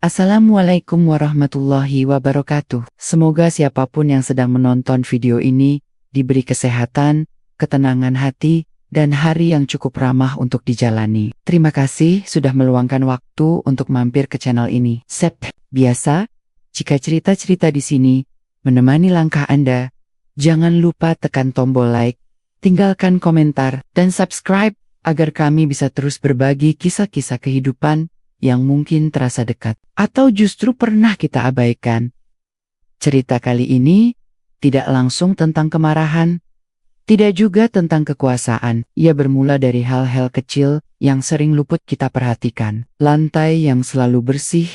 Assalamualaikum warahmatullahi wabarakatuh. Semoga siapapun yang sedang menonton video ini diberi kesehatan, ketenangan hati, dan hari yang cukup ramah untuk dijalani. Terima kasih sudah meluangkan waktu untuk mampir ke channel ini. Biasa, jika cerita-cerita di sini menemani langkah Anda, jangan lupa tekan tombol like, tinggalkan komentar, dan subscribe agar kami bisa terus berbagi kisah-kisah kehidupan yang mungkin terasa dekat, atau justru pernah kita abaikan. Cerita kali ini tidak langsung tentang kemarahan, tidak juga tentang kekuasaan. Ia bermula dari hal-hal kecil yang sering luput kita perhatikan. Lantai yang selalu bersih,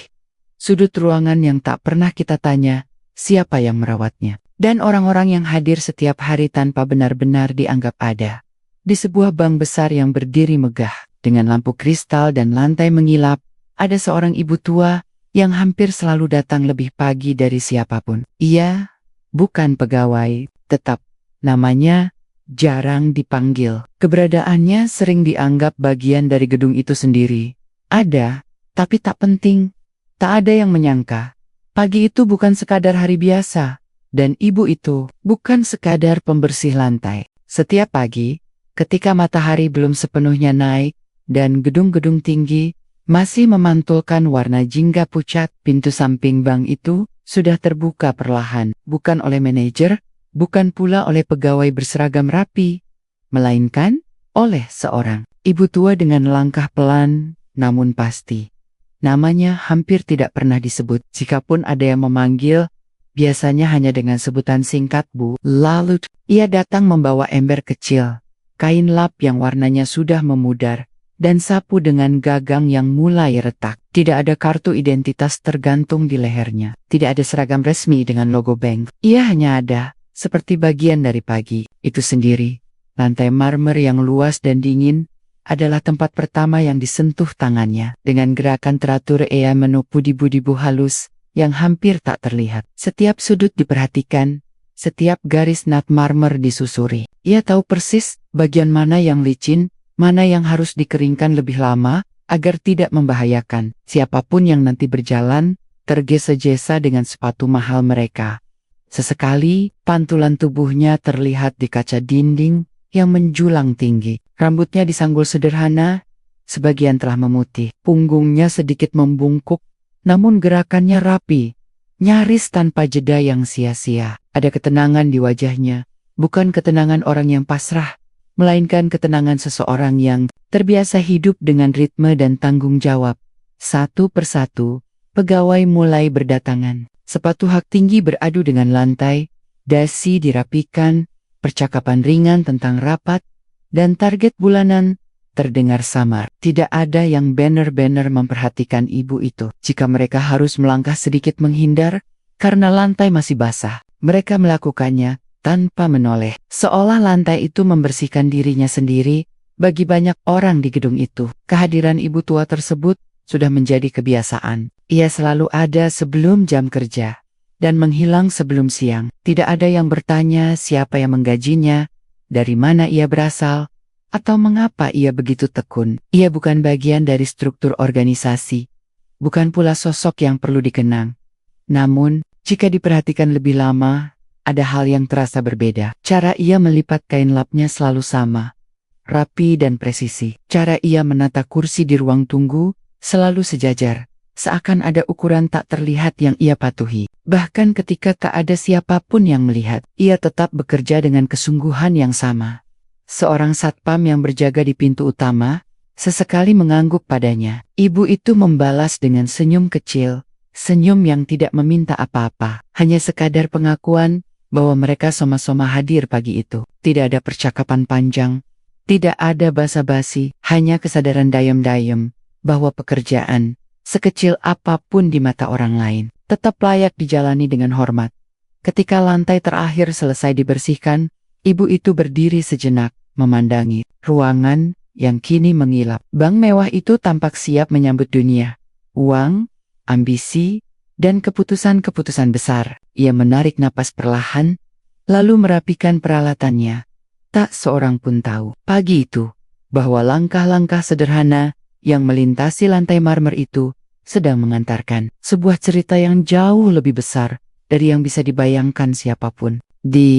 sudut ruangan yang tak pernah kita tanya siapa yang merawatnya, dan orang-orang yang hadir setiap hari tanpa benar-benar dianggap ada. Di sebuah bank besar yang berdiri megah, dengan lampu kristal dan lantai mengilap, ada seorang ibu tua yang hampir selalu datang lebih pagi dari siapapun. Ia bukan pegawai tetap, namanya jarang dipanggil. Keberadaannya sering dianggap bagian dari gedung itu sendiri. Ada, tapi tak penting. Tak ada yang menyangka, pagi itu bukan sekadar hari biasa, dan ibu itu bukan sekadar pembersih lantai. Setiap pagi, ketika matahari belum sepenuhnya naik, dan gedung-gedung tinggi masih memantulkan warna jingga pucat, pintu samping bank itu sudah terbuka perlahan, bukan oleh manajer, bukan pula oleh pegawai berseragam rapi, melainkan oleh seorang ibu tua dengan langkah pelan, namun pasti. Namanya hampir tidak pernah disebut, jikapun ada yang memanggil, biasanya hanya dengan sebutan singkat Bu. Lalu, ia datang membawa ember kecil, kain lap yang warnanya sudah memudar, dan sapu dengan gagang yang mulai retak. Tidak ada kartu identitas tergantung di lehernya. Tidak ada seragam resmi dengan logo bank. Ia hanya ada, seperti bagian dari pagi itu sendiri. Lantai marmer yang luas dan dingin adalah tempat pertama yang disentuh tangannya. Dengan gerakan teratur ia meniup budi-budibu halus yang hampir tak terlihat. Setiap sudut diperhatikan, setiap garis nat marmer disusuri. Ia tahu persis bagian mana yang licin, mana yang harus dikeringkan lebih lama, agar tidak membahayakan siapapun yang nanti berjalan, tergesa-gesa dengan sepatu mahal mereka. Sesekali, pantulan tubuhnya terlihat di kaca dinding yang menjulang tinggi. Rambutnya disanggul sederhana, sebagian telah memutih. Punggungnya sedikit membungkuk, namun gerakannya rapi, nyaris tanpa jeda yang sia-sia. Ada ketenangan di wajahnya, bukan ketenangan orang yang pasrah, melainkan ketenangan seseorang yang terbiasa hidup dengan ritme dan tanggung jawab. Satu persatu, pegawai mulai berdatangan. Sepatu hak tinggi beradu dengan lantai, dasi dirapikan, percakapan ringan tentang rapat, dan target bulanan terdengar samar. Tidak ada yang benar-benar memperhatikan ibu itu. Jika mereka harus melangkah sedikit menghindar, karena lantai masih basah, mereka melakukannya tanpa menoleh, seolah lantai itu membersihkan dirinya sendiri. Bagi banyak orang di gedung itu, kehadiran ibu tua tersebut sudah menjadi kebiasaan. Ia selalu ada sebelum jam kerja, dan menghilang sebelum siang. Tidak ada yang bertanya siapa yang menggajinya, dari mana ia berasal, atau mengapa ia begitu tekun. Ia bukan bagian dari struktur organisasi, bukan pula sosok yang perlu dikenang. Namun, jika diperhatikan lebih lama, ada hal yang terasa berbeda. Cara ia melipat kain lapnya selalu sama, rapi dan presisi. Cara ia menata kursi di ruang tunggu selalu sejajar, seakan ada ukuran tak terlihat yang ia patuhi. Bahkan ketika tak ada siapapun yang melihat, ia tetap bekerja dengan kesungguhan yang sama. Seorang satpam yang berjaga di pintu utama sesekali mengangguk padanya. Ibu itu membalas dengan senyum kecil, senyum yang tidak meminta apa-apa, hanya sekadar pengakuan bahwa mereka sama-sama hadir pagi itu. Tidak ada percakapan panjang, tidak ada basa-basi, hanya kesadaran dayem-dayem bahwa pekerjaan, sekecil apapun di mata orang lain, tetap layak dijalani dengan hormat. Ketika lantai terakhir selesai dibersihkan, ibu itu berdiri sejenak, memandangi ruangan yang kini mengilap. Bank mewah itu tampak siap menyambut dunia, uang, ambisi, dan keputusan-keputusan besar. Ia menarik napas perlahan, lalu merapikan peralatannya. Tak seorang pun tahu pagi itu bahwa langkah-langkah sederhana yang melintasi lantai marmer itu sedang mengantarkan sebuah cerita yang jauh lebih besar dari yang bisa dibayangkan siapapun. Di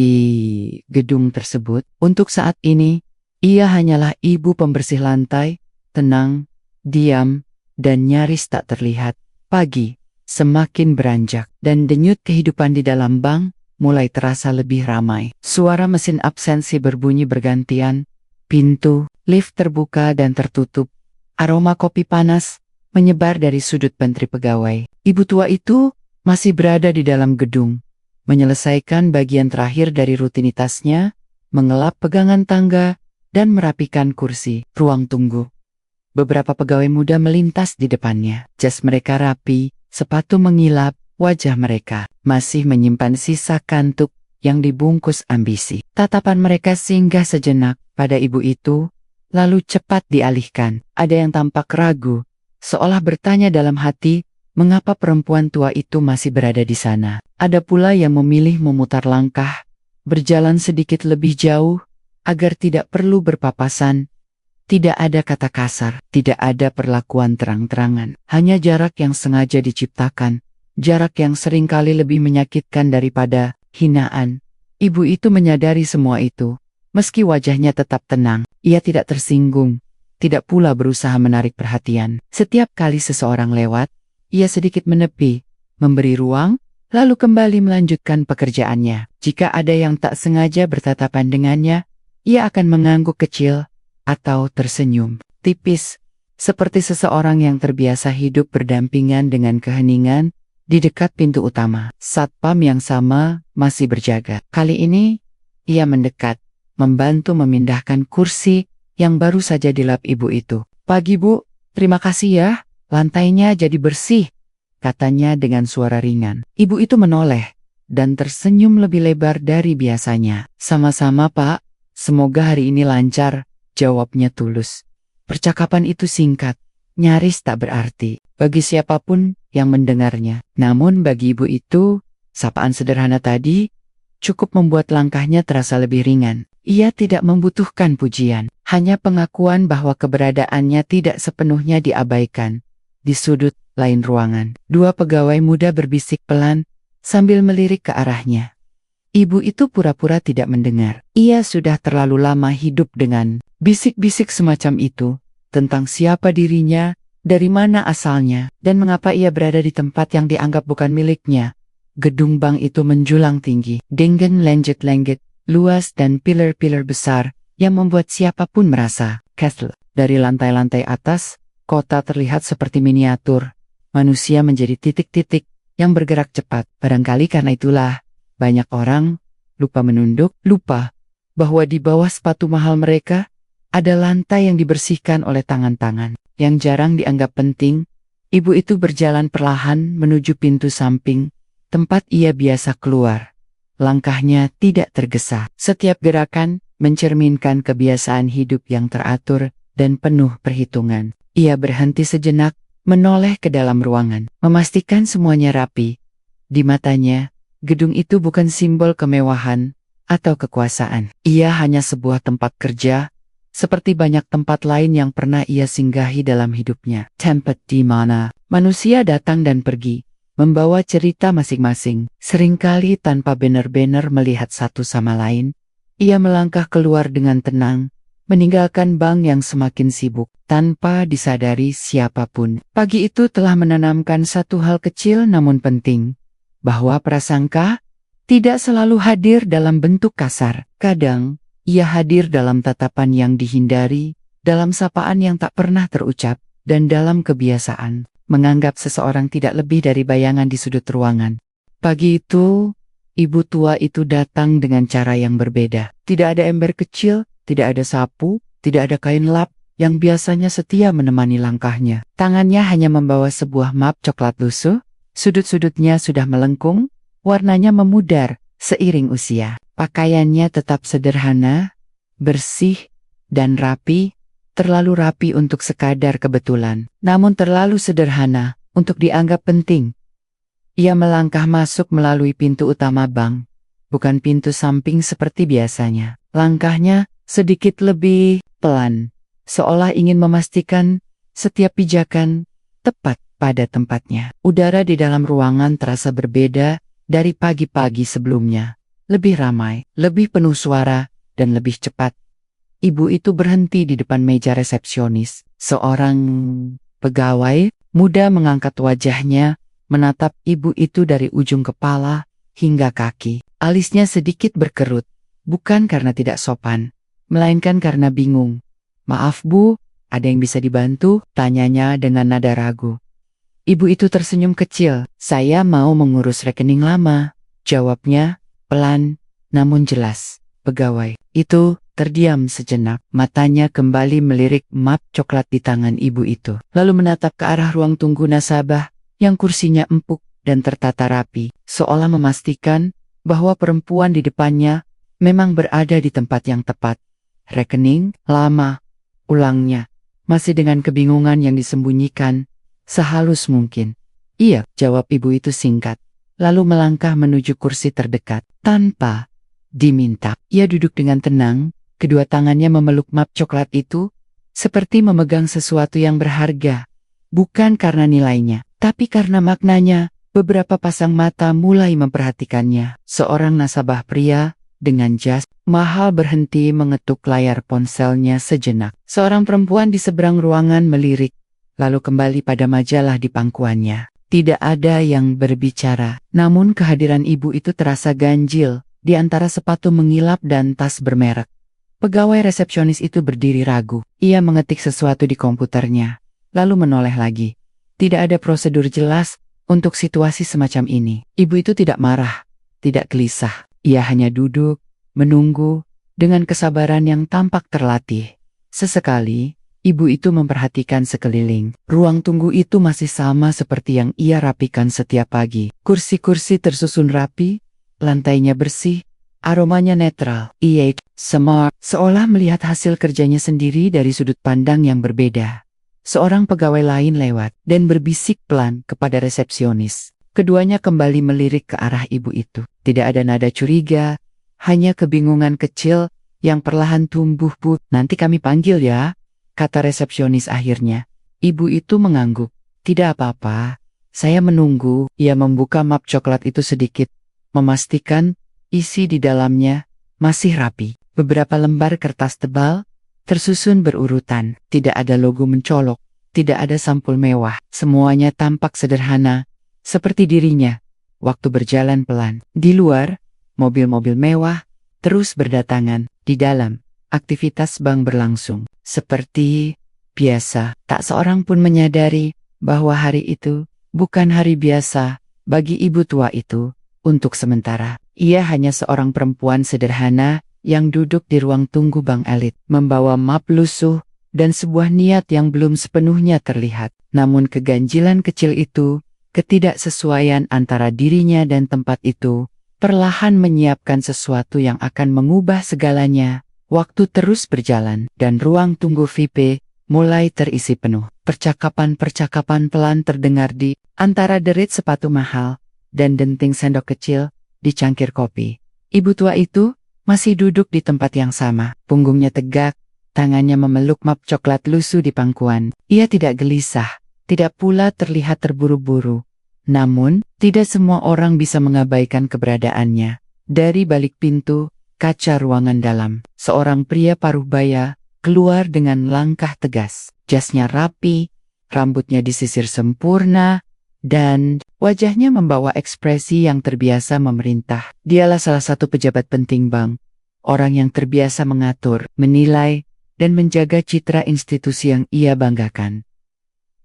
gedung tersebut, untuk saat ini, ia hanyalah ibu pembersih lantai, tenang, diam, dan nyaris tak terlihat. Pagi semakin beranjak, dan denyut kehidupan di dalam bank mulai terasa lebih ramai. Suara mesin absensi berbunyi bergantian, pintu lift terbuka dan tertutup. Aroma kopi panas menyebar dari sudut pantry pegawai. Ibu tua itu masih berada di dalam gedung, menyelesaikan bagian terakhir dari rutinitasnya, mengelap pegangan tangga, dan merapikan kursi ruang tunggu. Beberapa pegawai muda melintas di depannya. Jas mereka rapi, sepatu mengilap, wajah mereka masih menyimpan sisa kantuk yang dibungkus ambisi. Tatapan mereka singgah sejenak pada ibu itu, lalu cepat dialihkan. Ada yang tampak ragu, seolah bertanya dalam hati, mengapa perempuan tua itu masih berada di sana. Ada pula yang memilih memutar langkah, berjalan sedikit lebih jauh, agar tidak perlu berpapasan. Tidak ada kata kasar, tidak ada perlakuan terang-terangan, hanya jarak yang sengaja diciptakan, jarak yang seringkali lebih menyakitkan daripada hinaan. Ibu itu menyadari semua itu, meski wajahnya tetap tenang, ia tidak tersinggung, tidak pula berusaha menarik perhatian. Setiap kali seseorang lewat, ia sedikit menepi, memberi ruang, lalu kembali melanjutkan pekerjaannya. Jika ada yang tak sengaja bertatapan dengannya, ia akan mengangguk kecil, atau tersenyum tipis, seperti seseorang yang terbiasa hidup berdampingan dengan keheningan di dekat pintu utama. Satpam yang sama masih berjaga. Kali ini, ia mendekat, membantu memindahkan kursi yang baru saja dilap ibu itu. "Pagi Bu, terima kasih ya, lantainya jadi bersih," katanya dengan suara ringan. Ibu itu menoleh, dan tersenyum lebih lebar dari biasanya. "Sama-sama Pak, semoga hari ini lancar," jawabnya tulus. Percakapan itu singkat, nyaris tak berarti bagi siapapun yang mendengarnya. Namun bagi ibu itu, sapaan sederhana tadi cukup membuat langkahnya terasa lebih ringan. Ia tidak membutuhkan pujian, hanya pengakuan bahwa keberadaannya tidak sepenuhnya diabaikan. Di sudut lain ruangan, dua pegawai muda berbisik pelan sambil melirik ke arahnya. Ibu itu pura-pura tidak mendengar. Ia sudah terlalu lama hidup dengan bisik-bisik semacam itu, tentang siapa dirinya, dari mana asalnya, dan mengapa ia berada di tempat yang dianggap bukan miliknya. Gedung bank itu menjulang tinggi, dengan langit-langit luas dan pilar-pilar besar, yang membuat siapapun merasa castle. Dari lantai-lantai atas, kota terlihat seperti miniatur. Manusia menjadi titik-titik yang bergerak cepat. Barangkali karena itulah, banyak orang lupa menunduk, lupa bahwa di bawah sepatu mahal mereka ada lantai yang dibersihkan oleh tangan-tangan yang jarang dianggap penting. Ibu itu berjalan perlahan menuju pintu samping, tempat ia biasa keluar. Langkahnya tidak tergesa. Setiap gerakan mencerminkan kebiasaan hidup yang teratur dan penuh perhitungan. Ia berhenti sejenak, menoleh ke dalam ruangan, memastikan semuanya rapi. Di matanya, gedung itu bukan simbol kemewahan atau kekuasaan. Ia hanya sebuah tempat kerja, seperti banyak tempat lain yang pernah ia singgahi dalam hidupnya. Tempat di mana manusia datang dan pergi, membawa cerita masing-masing. Seringkali tanpa benar-benar melihat satu sama lain, ia melangkah keluar dengan tenang, meninggalkan bank yang semakin sibuk, tanpa disadari siapapun. Pagi itu telah menanamkan satu hal kecil namun penting, bahwa prasangka tidak selalu hadir dalam bentuk kasar. Kadang, ia hadir dalam tatapan yang dihindari, dalam sapaan yang tak pernah terucap, dan dalam kebiasaan menganggap seseorang tidak lebih dari bayangan di sudut ruangan. Pagi itu, ibu tua itu datang dengan cara yang berbeda. Tidak ada ember kecil, tidak ada sapu, tidak ada kain lap yang biasanya setia menemani langkahnya. Tangannya hanya membawa sebuah map coklat lusuh. Sudut-sudutnya sudah melengkung, warnanya memudar seiring usia. Pakaiannya tetap sederhana, bersih, dan rapi, terlalu rapi untuk sekadar kebetulan, namun terlalu sederhana untuk dianggap penting. Ia melangkah masuk melalui pintu utama bank, bukan pintu samping seperti biasanya. Langkahnya sedikit lebih pelan, seolah ingin memastikan setiap pijakan tepat. pada tempatnya. Udara di dalam ruangan terasa berbeda dari pagi-pagi sebelumnya. Lebih ramai, lebih penuh suara, dan lebih cepat. Ibu itu berhenti di depan meja resepsionis. Seorang pegawai muda mengangkat wajahnya, menatap ibu itu dari ujung kepala hingga kaki. Alisnya sedikit berkerut, bukan karena tidak sopan, melainkan karena bingung. "Maaf Bu, ada yang bisa dibantu?" tanyanya dengan nada ragu. Ibu itu tersenyum kecil. "Saya mau mengurus rekening lama," jawabnya, pelan, namun jelas. Pegawai itu terdiam sejenak, matanya kembali melirik map coklat di tangan ibu itu. Lalu menatap ke arah ruang tunggu nasabah yang kursinya empuk dan tertata rapi, seolah memastikan bahwa perempuan di depannya memang berada di tempat yang tepat. "Rekening lama," ulangnya, masih dengan kebingungan yang disembunyikan, sehalus mungkin. "Iya," jawab ibu itu singkat, lalu melangkah menuju kursi terdekat. Tanpa diminta, ia duduk dengan tenang, kedua tangannya memeluk map coklat itu, seperti memegang sesuatu yang berharga. Bukan karena nilainya, tapi karena maknanya. Beberapa pasang mata mulai memperhatikannya. Seorang nasabah pria dengan jas mahal berhenti mengetuk layar ponselnya sejenak. Seorang perempuan di seberang ruangan melirik, lalu kembali pada majalah di pangkuannya. Tidak ada yang berbicara, namun kehadiran ibu itu terasa ganjil di antara sepatu mengilap dan tas bermerek. Pegawai resepsionis itu berdiri ragu. Ia mengetik sesuatu di komputernya, lalu menoleh lagi. Tidak ada prosedur jelas untuk situasi semacam ini. Ibu itu tidak marah, tidak gelisah. Ia hanya duduk, menunggu, dengan kesabaran yang tampak terlatih. Sesekali, ibu itu memperhatikan sekeliling. Ruang tunggu itu masih sama seperti yang ia rapikan setiap pagi. Kursi-kursi tersusun rapi, lantainya bersih, aromanya netral. Ia smart, seolah melihat hasil kerjanya sendiri dari sudut pandang yang berbeda. Seorang pegawai lain lewat dan berbisik pelan kepada resepsionis. Keduanya kembali melirik ke arah ibu itu. Tidak ada nada curiga, hanya kebingungan kecil yang perlahan tumbuh. "Bu, nanti kami panggil ya," kata resepsionis akhirnya. Ibu itu mengangguk. "Tidak apa-apa, saya menunggu." Ia membuka map coklat itu sedikit, memastikan isi di dalamnya masih rapi. Beberapa lembar kertas tebal tersusun berurutan, tidak ada logo mencolok, tidak ada sampul mewah. Semuanya tampak sederhana, seperti dirinya. Waktu berjalan pelan. Di luar, mobil-mobil mewah terus berdatangan. Di dalam, aktivitas bank berlangsung. Seperti biasa, tak seorang pun menyadari bahwa hari itu bukan hari biasa bagi ibu tua itu. Untuk sementara, ia hanya seorang perempuan sederhana yang duduk di ruang tunggu bank elit, membawa map lusuh dan sebuah niat yang belum sepenuhnya terlihat. Namun keganjilan kecil itu, ketidaksesuaian antara dirinya dan tempat itu, perlahan menyiapkan sesuatu yang akan mengubah segalanya. Waktu terus berjalan, dan ruang tunggu VIP mulai terisi penuh. Percakapan-percakapan pelan terdengar di antara derit sepatu mahal dan denting sendok kecil di cangkir kopi. Ibu tua itu masih duduk di tempat yang sama, punggungnya tegak, tangannya memeluk map coklat lusuh di pangkuan. Ia tidak gelisah, tidak pula terlihat terburu-buru. Namun, tidak semua orang bisa mengabaikan keberadaannya. Dari balik pintu kaca ruangan dalam, seorang pria paruh baya keluar dengan langkah tegas. Jasnya rapi, rambutnya disisir sempurna, dan wajahnya membawa ekspresi yang terbiasa memerintah. Dialah salah satu pejabat penting bank, orang yang terbiasa mengatur, menilai, dan menjaga citra institusi yang ia banggakan.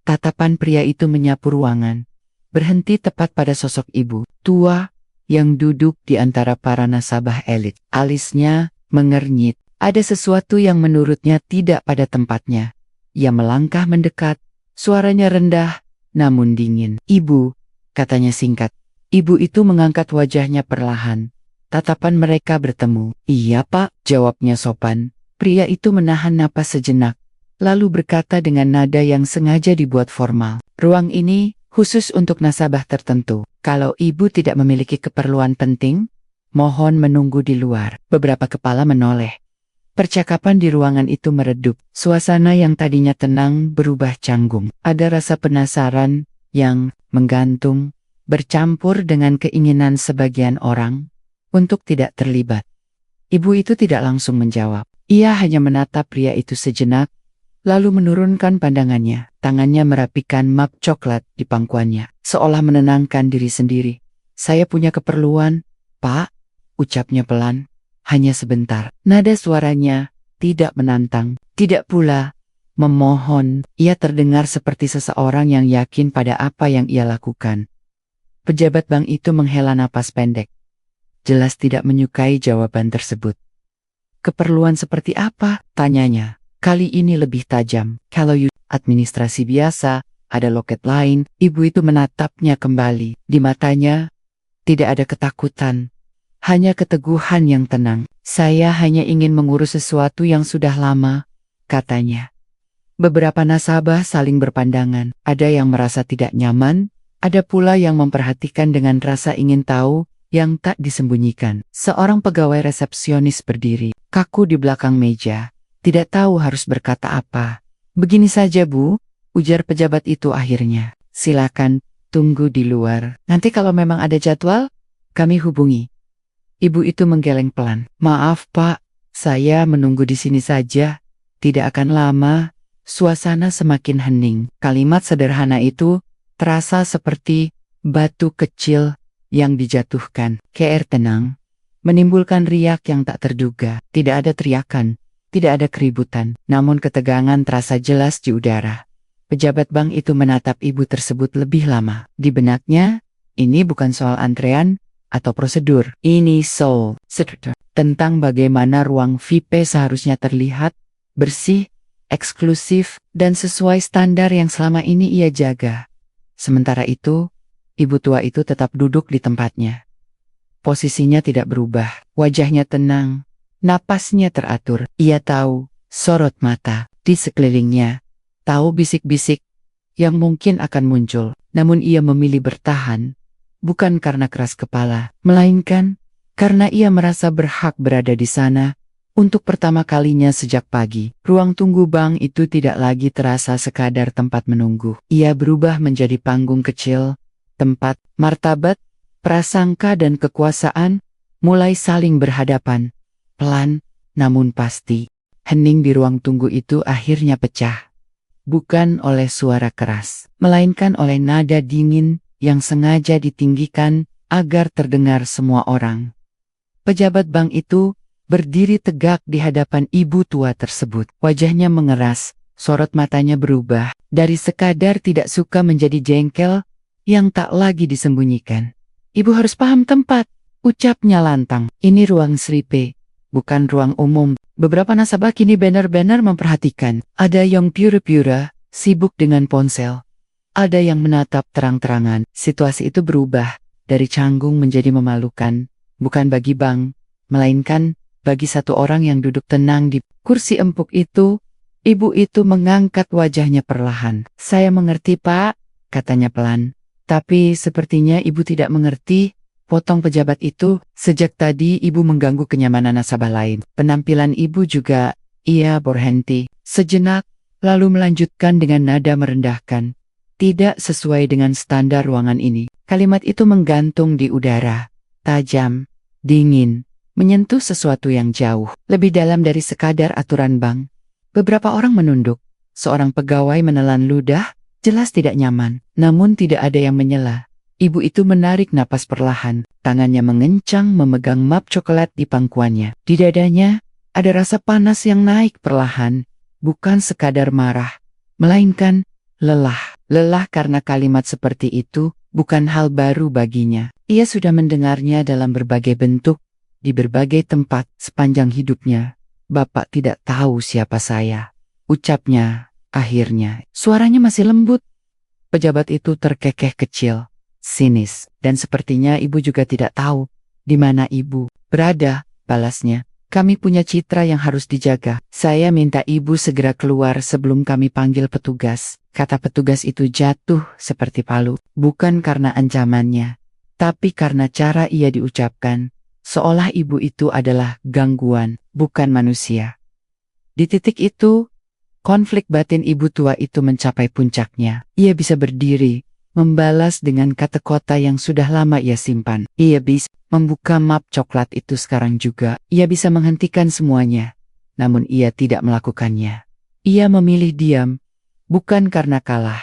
Tatapan pria itu menyapu ruangan, berhenti tepat pada sosok ibu tua yang duduk di antara para nasabah elit. Alisnya mengernyit, ada sesuatu yang menurutnya tidak pada tempatnya. Ia melangkah mendekat, suaranya rendah, namun dingin. "Ibu," katanya singkat. Ibu itu mengangkat wajahnya perlahan. Tatapan mereka bertemu. "Iya Pak," jawabnya sopan. Pria itu menahan napas sejenak, lalu berkata dengan nada yang sengaja dibuat formal. "Ruang ini khusus untuk nasabah tertentu. Kalau ibu tidak memiliki keperluan penting, mohon menunggu di luar." Beberapa kepala menoleh. Percakapan di ruangan itu meredup. Suasana yang tadinya tenang berubah canggung. Ada rasa penasaran yang menggantung, bercampur dengan keinginan sebagian orang untuk tidak terlibat. Ibu itu tidak langsung menjawab. Ia hanya menatap pria itu sejenak, lalu menurunkan pandangannya. Tangannya merapikan map coklat di pangkuannya, seolah menenangkan diri sendiri. "Saya punya keperluan, Pak," ucapnya pelan. "Hanya sebentar." Nada suaranya tidak menantang, tidak pula memohon. Ia terdengar seperti seseorang yang yakin pada apa yang ia lakukan. Pejabat bank itu menghela napas pendek. Jelas tidak menyukai jawaban tersebut. "Keperluan seperti apa?" tanyanya. Kali ini lebih tajam. "Kalau administrasi biasa, ada loket lain." Ibu itu menatapnya kembali. Di matanya tidak ada ketakutan, hanya keteguhan yang tenang. "Saya hanya ingin mengurus sesuatu yang sudah lama," katanya. Beberapa nasabah saling berpandangan. Ada yang merasa tidak nyaman, ada pula yang memperhatikan dengan rasa ingin tahu yang tak disembunyikan. Seorang pegawai resepsionis berdiri, kaku di belakang meja. Tidak tahu harus berkata apa. "Begini saja, Bu," ujar pejabat itu akhirnya. "Silakan tunggu di luar. Nanti kalau memang ada jadwal, kami hubungi." Ibu itu menggeleng pelan. "Maaf, Pak, saya menunggu di sini saja. Tidak akan lama." Suasana semakin hening. Kalimat sederhana itu terasa seperti batu kecil yang dijatuhkan. Keer tenang, menimbulkan riak yang tak terduga. Tidak ada teriakan, tidak ada keributan, namun ketegangan terasa jelas di udara. Pejabat bank itu menatap ibu tersebut lebih lama. Di benaknya, ini bukan soal antrean atau prosedur. Ini soal tentang bagaimana ruang VIP seharusnya terlihat bersih, eksklusif, dan sesuai standar yang selama ini ia jaga. Sementara itu, ibu tua itu tetap duduk di tempatnya. Posisinya tidak berubah, wajahnya tenang, napasnya teratur. Ia tahu sorot mata di sekelilingnya, tahu bisik-bisik yang mungkin akan muncul. Namun ia memilih bertahan, bukan karena keras kepala, melainkan karena ia merasa berhak berada di sana. Untuk pertama kalinya sejak pagi, ruang tunggu bank itu tidak lagi terasa sekadar tempat menunggu. Ia berubah menjadi panggung kecil, tempat martabat, prasangka dan kekuasaan mulai saling berhadapan. Pelan, namun pasti, hening di ruang tunggu itu akhirnya pecah. Bukan oleh suara keras, melainkan oleh nada dingin yang sengaja ditinggikan agar terdengar semua orang. Pejabat bank itu berdiri tegak di hadapan ibu tua tersebut. Wajahnya mengeras, sorot matanya berubah, dari sekadar tidak suka menjadi jengkel yang tak lagi disembunyikan. "Ibu harus paham tempat," ucapnya lantang. "Ini ruang Sri P, bukan ruang umum." Beberapa nasabah kini benar-benar memperhatikan. Ada yang pura-pura, sibuk dengan ponsel. Ada yang menatap terang-terangan. Situasi itu berubah, dari canggung menjadi memalukan, bukan bagi bank, melainkan bagi satu orang yang duduk tenang di kursi empuk itu. Ibu itu mengangkat wajahnya perlahan. "Saya mengerti, Pak," katanya pelan. "Tapi sepertinya ibu tidak mengerti," potong pejabat itu. Sejak tadi ibu mengganggu kenyamanan nasabah lain. Penampilan ibu juga. Ia berhenti sejenak, lalu melanjutkan dengan nada merendahkan. "Tidak sesuai dengan standar ruangan ini." Kalimat itu menggantung di udara, tajam, dingin, menyentuh sesuatu yang jauh, lebih dalam dari sekadar aturan bank. Beberapa orang menunduk. Seorang pegawai menelan ludah, jelas tidak nyaman, namun tidak ada yang menyela. Ibu itu menarik napas perlahan, tangannya mengencang memegang map coklat di pangkuannya. Di dadanya, ada rasa panas yang naik perlahan, bukan sekadar marah, melainkan lelah. Lelah karena kalimat seperti itu bukan hal baru baginya. Ia sudah mendengarnya dalam berbagai bentuk, di berbagai tempat sepanjang hidupnya. "Bapak tidak tahu siapa saya," ucapnya akhirnya. Suaranya masih lembut. Pejabat itu terkekeh kecil, sinis, dan sepertinya ibu juga tidak tahu di mana ibu berada, balasnya. "Kami punya citra yang harus dijaga. Saya minta ibu segera keluar sebelum kami panggil petugas." Kata petugas itu jatuh seperti palu, bukan karena ancamannya, tapi karena cara ia diucapkan. Seolah ibu itu adalah gangguan, bukan manusia. Di titik itu, konflik batin ibu tua itu mencapai puncaknya. Ia bisa berdiri, membalas dengan kata kota yang sudah lama ia simpan. Ia bisa membuka map coklat itu sekarang juga. Ia bisa menghentikan semuanya. Namun ia tidak melakukannya. Ia memilih diam, bukan karena kalah,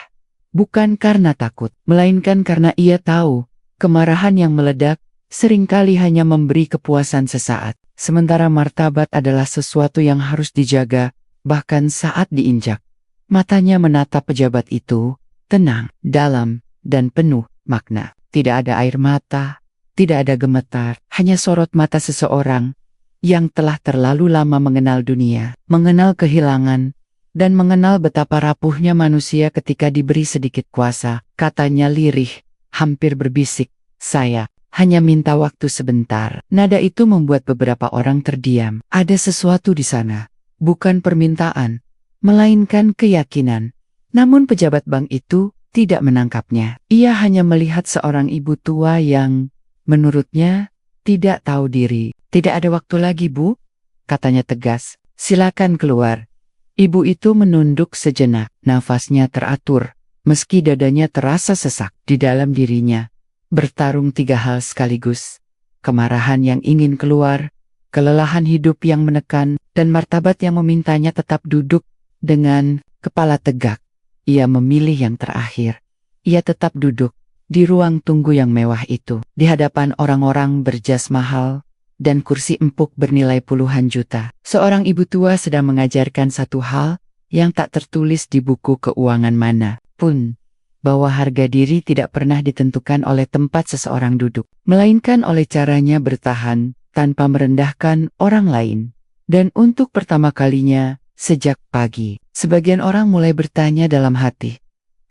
bukan karena takut, melainkan karena ia tahu kemarahan yang meledak seringkali hanya memberi kepuasan sesaat. Sementara martabat adalah sesuatu yang harus dijaga, bahkan saat diinjak. Matanya menatap pejabat itu, tenang, dalam, dan penuh makna. Tidak ada air mata, tidak ada gemetar, hanya sorot mata seseorang yang telah terlalu lama mengenal dunia, mengenal kehilangan, dan mengenal betapa rapuhnya manusia ketika diberi sedikit kuasa. Katanya lirih, hampir berbisik, "Saya hanya minta waktu sebentar." Nada itu membuat beberapa orang terdiam. Ada sesuatu di sana, bukan permintaan, melainkan keyakinan. Namun pejabat bank itu tidak menangkapnya. Ia hanya melihat seorang ibu tua yang, menurutnya, tidak tahu diri. "Tidak ada waktu lagi, Bu," katanya tegas. "Silakan keluar." Ibu itu menunduk sejenak, nafasnya teratur, meski dadanya terasa sesak di dalam dirinya. Bertarung tiga hal sekaligus. Kemarahan yang ingin keluar, kelelahan hidup yang menekan, dan martabat yang memintanya tetap duduk dengan kepala tegak. Ia memilih yang terakhir. Ia tetap duduk di ruang tunggu yang mewah itu, di hadapan orang-orang berjas mahal dan kursi empuk bernilai puluhan juta. Seorang ibu tua sedang mengajarkan satu hal yang tak tertulis di buku keuangan mana pun, bahwa harga diri tidak pernah ditentukan oleh tempat seseorang duduk, melainkan oleh caranya bertahan tanpa merendahkan orang lain. Dan untuk pertama kalinya sejak pagi, sebagian orang mulai bertanya dalam hati,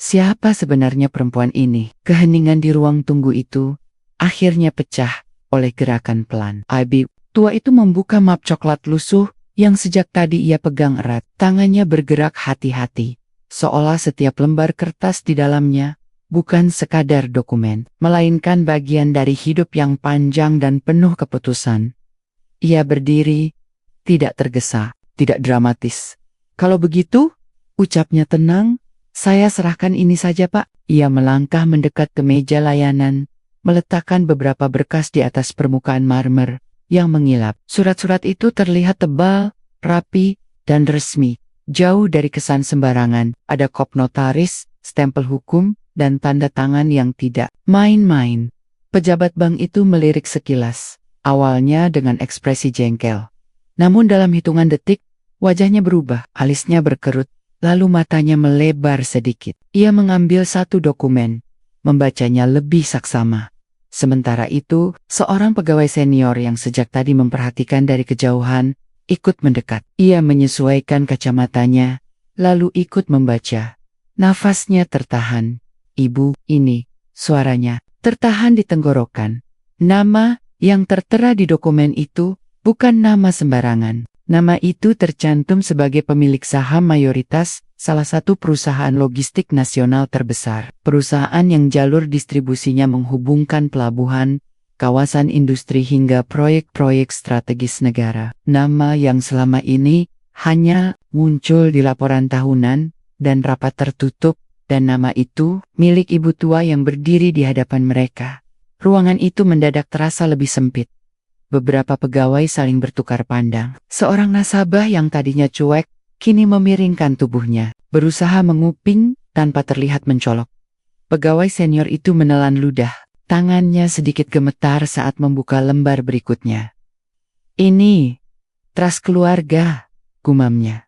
siapa sebenarnya perempuan ini? Keheningan di ruang tunggu itu akhirnya pecah oleh gerakan pelan. Ibu tua itu membuka map coklat lusuh yang sejak tadi ia pegang erat. Tangannya bergerak hati-hati, seolah setiap lembar kertas di dalamnya bukan sekadar dokumen, melainkan bagian dari hidup yang panjang dan penuh keputusan. Ia berdiri, tidak tergesa, tidak dramatis. "Kalau begitu," ucapnya tenang, "saya serahkan ini saja, Pak." Ia melangkah mendekat ke meja layanan, meletakkan beberapa berkas di atas permukaan marmer yang mengilap. Surat-surat itu terlihat tebal, rapi, dan resmi. Jauh dari kesan sembarangan, ada kop notaris, stempel hukum, dan tanda tangan yang tidak main-main. Pejabat bank itu melirik sekilas, awalnya dengan ekspresi jengkel. Namun dalam hitungan detik, wajahnya berubah, alisnya berkerut, lalu matanya melebar sedikit. Ia mengambil satu dokumen, membacanya lebih saksama. Sementara itu, seorang pegawai senior yang sejak tadi memperhatikan dari kejauhan, ikut mendekat. Ia menyesuaikan kacamatanya, lalu ikut membaca. Nafasnya tertahan. "Ibu, ini," suaranya, tertahan di tenggorokan. Nama yang tertera di dokumen itu bukan nama sembarangan. Nama itu tercantum sebagai pemilik saham mayoritas salah satu perusahaan logistik nasional terbesar. Perusahaan yang jalur distribusinya menghubungkan pelabuhan, kawasan industri hingga proyek-proyek strategis negara. Nama yang selama ini hanya muncul di laporan tahunan dan rapat tertutup, dan nama itu milik ibu tua yang berdiri di hadapan mereka. Ruangan itu mendadak terasa lebih sempit. Beberapa pegawai saling bertukar pandang. Seorang nasabah yang tadinya cuek, kini memiringkan tubuhnya, berusaha menguping tanpa terlihat mencolok. Pegawai senior itu menelan ludah, tangannya sedikit gemetar saat membuka lembar berikutnya. "Ini trust keluarga," gumamnya.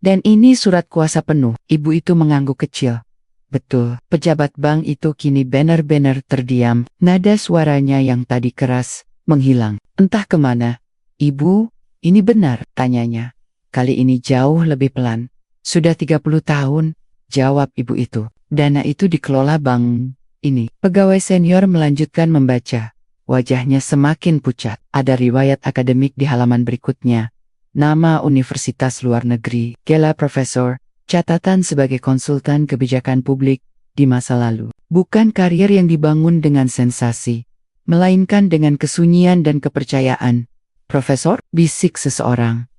"Dan ini surat kuasa penuh." Ibu itu mengangguk kecil. Betul, pejabat bank itu kini benar-benar terdiam. Nada suaranya yang tadi keras menghilang. "Entah kemana." "Ibu, ini benar?" tanyanya. Kali ini jauh lebih pelan. "Sudah 30 tahun, jawab ibu itu. Dana itu dikelola bank ini." Pegawai senior melanjutkan membaca. Wajahnya semakin pucat. Ada riwayat akademik di halaman berikutnya. Nama universitas luar negeri, gelar profesor, catatan sebagai konsultan kebijakan publik di masa lalu. Bukan karier yang dibangun dengan sensasi, melainkan dengan kesunyian dan kepercayaan. "Profesor?" bisik seseorang.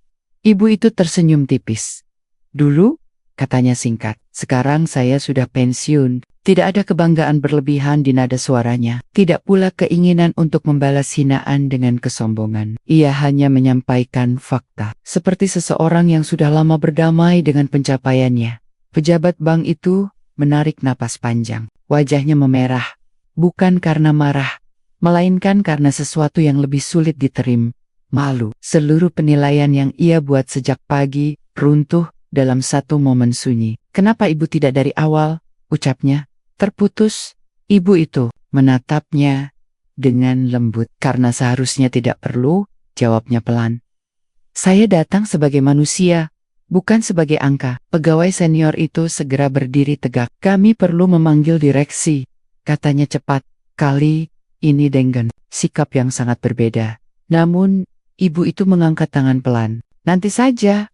Ibu itu tersenyum tipis. "Dulu," katanya singkat, "sekarang saya sudah pensiun." Tidak ada kebanggaan berlebihan di nada suaranya, tidak pula keinginan untuk membalas hinaan dengan kesombongan. Ia hanya menyampaikan fakta, seperti seseorang yang sudah lama berdamai dengan pencapaiannya. Pejabat bank itu menarik napas panjang. Wajahnya memerah, bukan karena marah, melainkan karena sesuatu yang lebih sulit diterima. Malu. Seluruh penilaian yang ia buat sejak pagi runtuh dalam satu momen sunyi. Kenapa ibu tidak dari awal? Ucapnya. Terputus. Ibu itu menatapnya dengan lembut. Karena seharusnya tidak perlu, jawabnya pelan. Saya datang sebagai manusia, bukan sebagai angka. Pegawai senior itu segera berdiri tegak. Kami perlu memanggil direksi, katanya cepat. Kali ini dengan sikap yang sangat berbeda. Namun, ibu itu mengangkat tangan pelan. Nanti saja,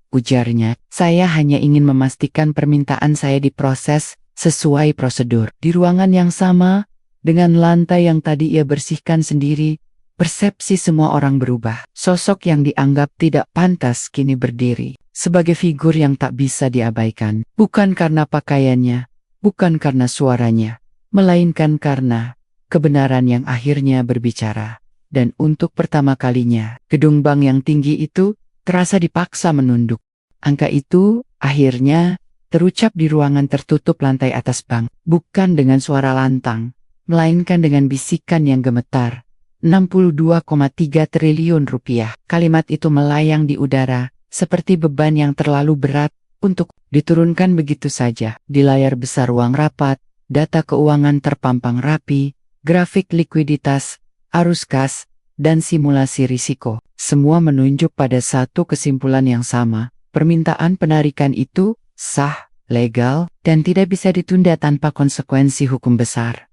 ujarnya. Saya hanya ingin memastikan permintaan saya diproses sesuai prosedur. Di ruangan yang sama, dengan lantai yang tadi ia bersihkan sendiri, persepsi semua orang berubah. Sosok yang dianggap tidak pantas kini berdiri, sebagai figur yang tak bisa diabaikan. Bukan karena pakaiannya, bukan karena suaranya, melainkan karena kebenaran yang akhirnya berbicara. Dan untuk pertama kalinya, gedung bank yang tinggi itu terasa dipaksa menunduk. Angka itu akhirnya terucap di ruangan tertutup lantai atas bank, bukan dengan suara lantang, melainkan dengan bisikan yang gemetar. 62,3 triliun rupiah. Kalimat itu melayang di udara, seperti beban yang terlalu berat untuk diturunkan begitu saja. Di layar besar ruang rapat, data keuangan terpampang rapi, grafik likuiditas, arus kas, dan simulasi risiko. Semua menunjuk pada satu kesimpulan yang sama. Permintaan penarikan itu sah, legal, dan tidak bisa ditunda tanpa konsekuensi hukum besar.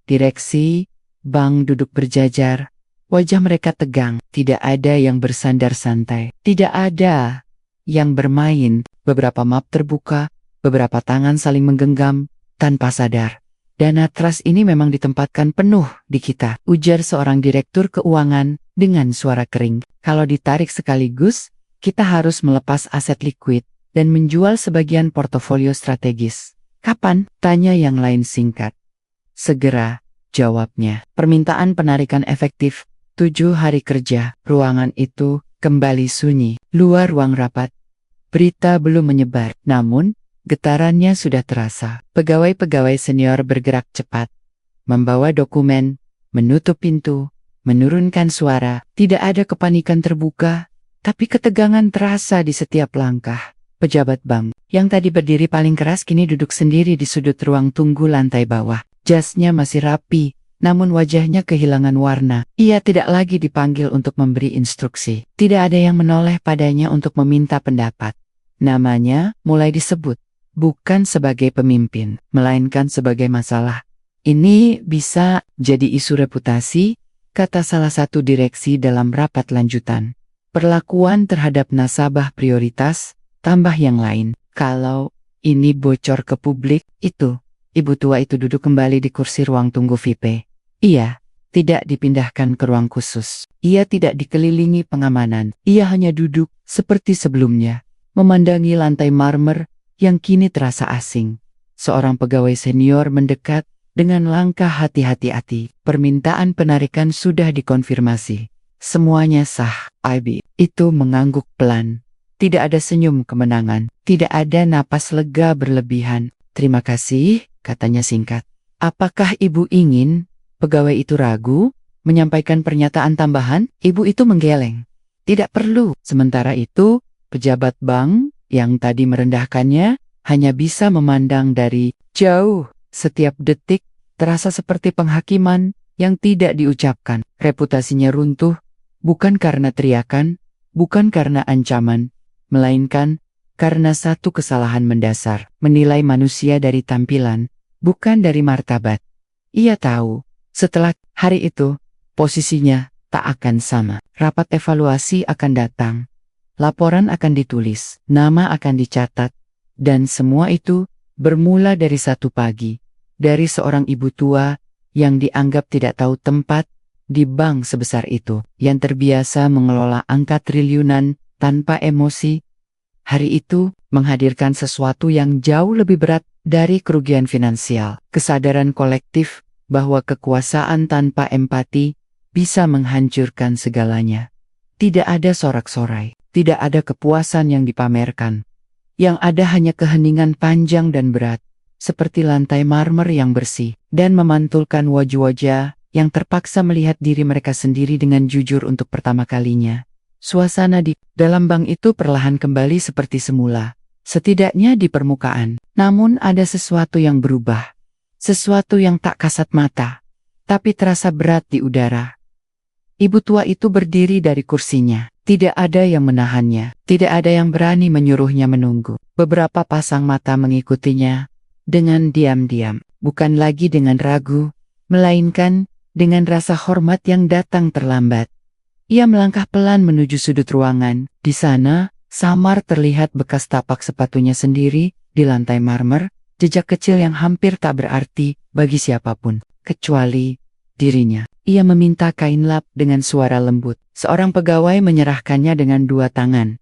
Direksi bank duduk berjajar, wajah mereka tegang. Tidak ada yang bersandar santai, tidak ada yang bermain. Beberapa map terbuka, beberapa tangan saling menggenggam, tanpa sadar. Dana trust ini memang ditempatkan penuh di kita, ujar seorang direktur keuangan dengan suara kering. Kalau ditarik sekaligus, kita harus melepas aset likuid dan menjual sebagian portofolio strategis. Kapan? Tanya yang lain singkat. Segera, jawabnya. Permintaan penarikan efektif, 7 hari kerja. Ruangan itu kembali sunyi. Luar ruang rapat, berita belum menyebar, namun getarannya sudah terasa. Pegawai-pegawai senior bergerak cepat, membawa dokumen, menutup pintu, menurunkan suara. Tidak ada kepanikan terbuka, tapi ketegangan terasa di setiap langkah. Pejabat bank, yang tadi berdiri paling keras kini duduk sendiri di sudut ruang tunggu lantai bawah. Jasnya masih rapi, namun wajahnya kehilangan warna. Ia tidak lagi dipanggil untuk memberi instruksi. Tidak ada yang menoleh padanya untuk meminta pendapat. Namanya mulai disebut, bukan sebagai pemimpin, melainkan sebagai masalah. Ini bisa jadi isu reputasi, kata salah satu direksi dalam rapat lanjutan. Perlakuan terhadap nasabah prioritas, tambah yang lain. Kalau ini bocor ke publik, ibu tua itu duduk kembali di kursi ruang tunggu VIP. Ia tidak dipindahkan ke ruang khusus. Ia tidak dikelilingi pengamanan. Ia hanya duduk seperti sebelumnya, memandangi lantai marmer yang kini terasa asing. Seorang pegawai senior mendekat dengan langkah hati-hati. Permintaan penarikan sudah dikonfirmasi. Semuanya sah. IB itu mengangguk pelan. Tidak ada senyum kemenangan. Tidak ada napas lega berlebihan. Terima kasih, katanya singkat. Apakah ibu ingin? Pegawai itu ragu, menyampaikan pernyataan tambahan. Ibu itu menggeleng. Tidak perlu. Sementara itu, pejabat bank yang tadi merendahkannya hanya bisa memandang dari jauh. Setiap detik terasa seperti penghakiman yang tidak diucapkan. Reputasinya runtuh, bukan karena teriakan, bukan karena ancaman, melainkan karena satu kesalahan mendasar, menilai manusia dari tampilan, bukan dari martabat. Ia tahu, setelah hari itu, posisinya tak akan sama. Rapat evaluasi akan datang, laporan akan ditulis, nama akan dicatat, dan semua itu bermula dari satu pagi, dari seorang ibu tua yang dianggap tidak tahu tempat di bank sebesar itu, yang terbiasa mengelola angka triliunan tanpa emosi. Hari itu menghadirkan sesuatu yang jauh lebih berat Dari kerugian finansial, kesadaran kolektif bahwa kekuasaan tanpa empati bisa menghancurkan segalanya. Tidak ada sorak-sorai, tidak ada kepuasan yang dipamerkan. Yang ada hanya keheningan panjang dan berat, seperti lantai marmer yang bersih, dan memantulkan wajah-wajah yang terpaksa melihat diri mereka sendiri dengan jujur untuk pertama kalinya. Suasana di dalam bank itu perlahan kembali seperti semula, setidaknya di permukaan. Namun ada sesuatu yang berubah, sesuatu yang tak kasat mata, tapi terasa berat di udara. Ibu tua itu berdiri dari kursinya. Tidak ada yang menahannya, tidak ada yang berani menyuruhnya menunggu. Beberapa pasang mata mengikutinya dengan diam-diam, bukan lagi dengan ragu, melainkan dengan rasa hormat yang datang terlambat. Ia melangkah pelan menuju sudut ruangan. Di sana, samar terlihat bekas tapak sepatunya sendiri di lantai marmer, jejak kecil yang hampir tak berarti bagi siapapun, kecuali dirinya. Ia meminta kain lap dengan suara lembut. Seorang pegawai menyerahkannya dengan dua tangan.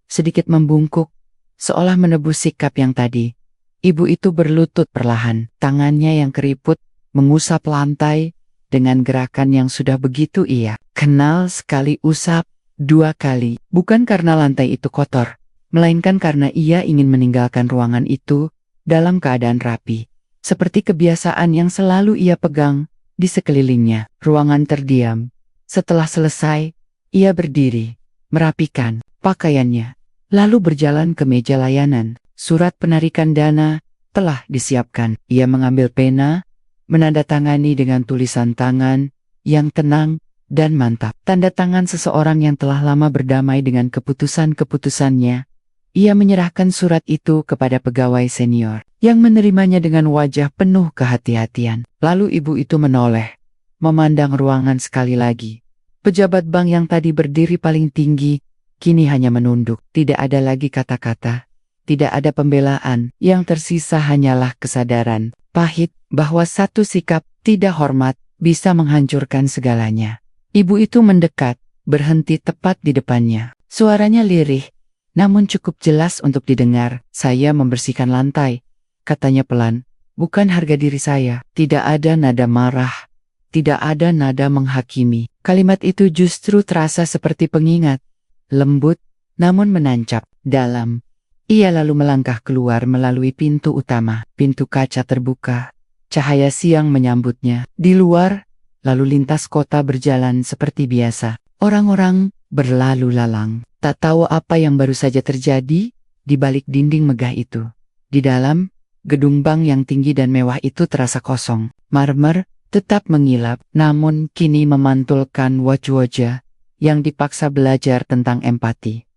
Sedikit membungkuk, seolah menebus sikap yang tadi. Ibu itu berlutut perlahan, tangannya yang keriput mengusap lantai dengan gerakan yang sudah begitu ia kenal. Sekali usap, dua kali. Bukan karena lantai itu kotor, melainkan karena ia ingin meninggalkan ruangan itu dalam keadaan rapi, seperti kebiasaan yang selalu ia pegang. Di sekelilingnya, ruangan terdiam. Setelah selesai, ia berdiri, merapikan pakaiannya, lalu berjalan ke meja layanan. Surat penarikan dana telah disiapkan. Ia mengambil pena, menandatangani dengan tulisan tangan yang tenang dan mantap. Tanda tangan seseorang yang telah lama berdamai dengan keputusan-keputusannya. Ia menyerahkan surat itu kepada pegawai senior, yang menerimanya dengan wajah penuh kehati-hatian. Lalu ibu itu menoleh, memandang ruangan sekali lagi. Pejabat bank yang tadi berdiri paling tinggi, kini hanya menunduk. Tidak ada lagi kata-kata, tidak ada pembelaan. Yang tersisa hanyalah kesadaran pahit bahwa satu sikap tidak hormat bisa menghancurkan segalanya. Ibu itu mendekat, berhenti tepat di depannya. Suaranya lirih, namun cukup jelas untuk didengar. "Saya membersihkan lantai," katanya pelan. "Bukan harga diri saya." Tidak ada nada marah, tidak ada nada menghakimi. Kalimat itu justru terasa seperti pengingat, lembut, namun menancap dalam. Ia lalu melangkah keluar melalui pintu utama. Pintu kaca terbuka, cahaya siang menyambutnya. Di luar, lalu lintas kota berjalan seperti biasa. Orang-orang berlalu lalang, tak tahu apa yang baru saja terjadi di balik dinding megah itu. Di dalam, gedung bank yang tinggi dan mewah itu terasa kosong. Marmer tetap mengilap, namun kini memantulkan wajah-wajah yang dipaksa belajar tentang empati.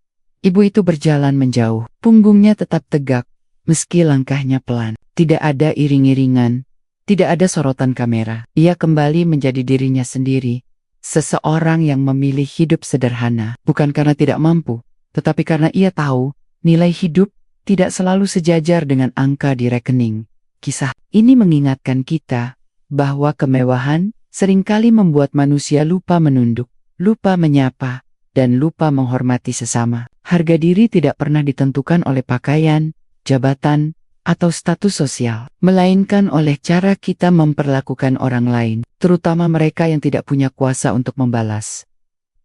Ibu itu berjalan menjauh, punggungnya tetap tegak, meski langkahnya pelan. Tidak ada iring-iringan, tidak ada sorotan kamera. Ia kembali menjadi dirinya sendiri. Seseorang yang memilih hidup sederhana, bukan karena tidak mampu, tetapi karena ia tahu nilai hidup tidak selalu sejajar dengan angka di rekening. Kisah ini mengingatkan kita bahwa kemewahan seringkali membuat manusia lupa menunduk, lupa menyapa, dan lupa menghormati sesama. Harga diri tidak pernah ditentukan oleh pakaian, jabatan, atau status sosial, melainkan oleh cara kita memperlakukan orang lain, terutama mereka yang tidak punya kuasa untuk membalas.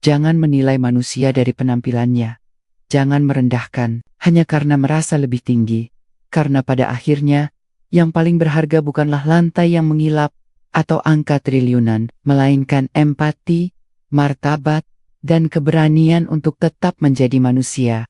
Jangan menilai manusia dari penampilannya. Jangan merendahkan hanya karena merasa lebih tinggi, karena pada akhirnya, yang paling berharga bukanlah lantai yang mengilap atau angka triliunan, melainkan empati, martabat, dan keberanian untuk tetap menjadi manusia.